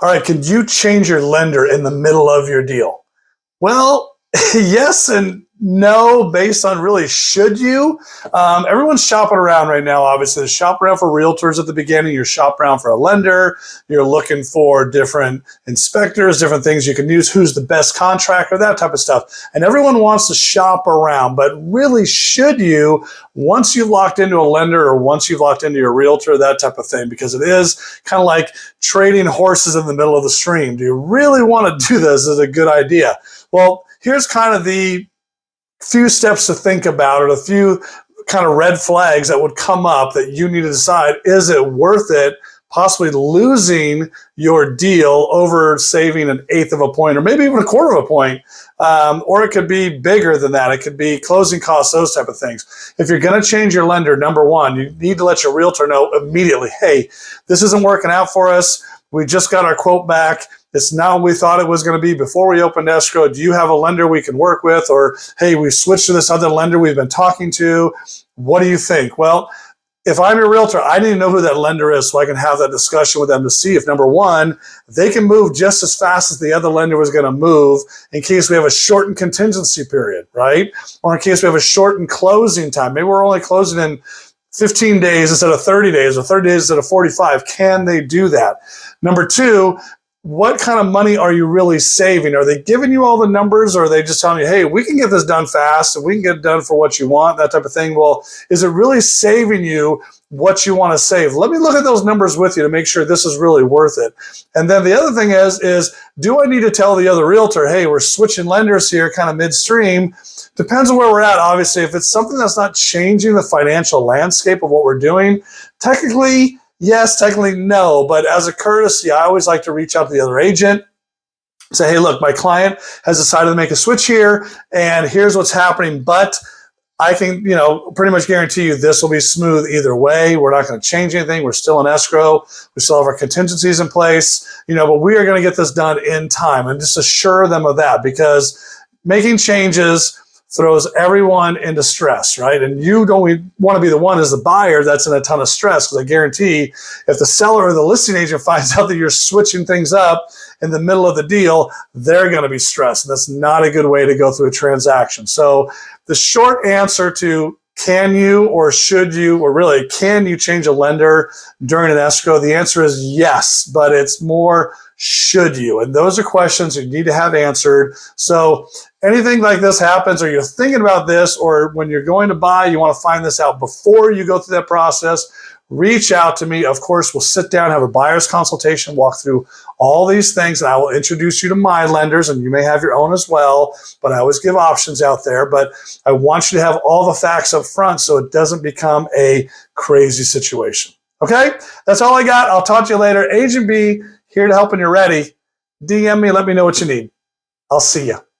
All right, could you change your lender in the middle of your deal? Well, yes and no, based on really should you. Everyone's shopping around right now, obviously. They're shopping around for realtors at the beginning. You're shopping around for a lender. You're looking for different inspectors, different things you can use, who's the best contractor, that type of stuff. And everyone wants to shop around, but really should you, once you've locked into a lender or once you've locked into your realtor, that type of thing, because it is kind of like trading horses in the middle of the stream. Do you really want to do this? Is it a good idea? Well, here's kind of the few steps to think about, or a few kind of red flags that would come up that you need to decide, is it worth it possibly losing your deal over saving an eighth of a point or maybe even a quarter of a point? Or it could be bigger than that. It could be closing costs, those type of things. If you're going to change your lender, number one, you need to let your realtor know immediately, hey, this isn't working out for us. We just got our quote back. It's not what we thought it was going to be before we opened escrow. Do you have a lender we can work with? Or, hey, we switched to this other lender we've been talking to. What do you think? Well, if I'm your realtor, I need to know who that lender is so I can have that discussion with them to see if, number one, they can move just as fast as the other lender was going to move in case we have a shortened contingency period, right? Or in case we have a shortened closing time. Maybe we're only closing in 15 days instead of 30 days or 30 days instead of 45. Can they do that? Number two, what kind of money are you really saving? Are they giving you all the numbers, or are they just telling you, hey, we can get this done fast and we can get it done for what you want, that type of thing? Well, is it really saving you what you want to save? Let me look at those numbers with you to make sure this is really worth it. And then the other thing is do I need to tell the other realtor, hey, we're switching lenders here kind of midstream? Depends on where we're at. Obviously, if it's something that's not changing the financial landscape of what we're doing, technically, yes, technically no, but as a courtesy, I always like to reach out to the other agent, say, hey, look, my client has decided to make a switch here, and here's what's happening, but I can, pretty much guarantee you this will be smooth either way. We're not going to change anything. We're still in escrow. We still have our contingencies in place, but we are going to get this done in time, and just assure them of that, because making changes throws everyone into stress, right? And you don't want to be the one as the buyer that's in a ton of stress, because I guarantee if the seller or the listing agent finds out that you're switching things up in the middle of the deal, they're going to be stressed. And that's not a good way to go through a transaction. So the short answer to can you or should you, or really can you change a lender during an escrow? The answer is yes, but it's more should you? And those are questions you need to have answered. So anything like this happens, or you're thinking about this, or when you're going to buy, you want to find this out before you go through that process, reach out to me. Of course, we'll sit down, have a buyer's consultation, walk through all these things, and I will introduce you to my lenders, and you may have your own as well, but I always give options out there. But I want you to have all the facts up front so it doesn't become a crazy situation. Okay? That's all I got. I'll talk to you later. Agent B, here to help when you're ready. DM me, let me know what you need. I'll see you.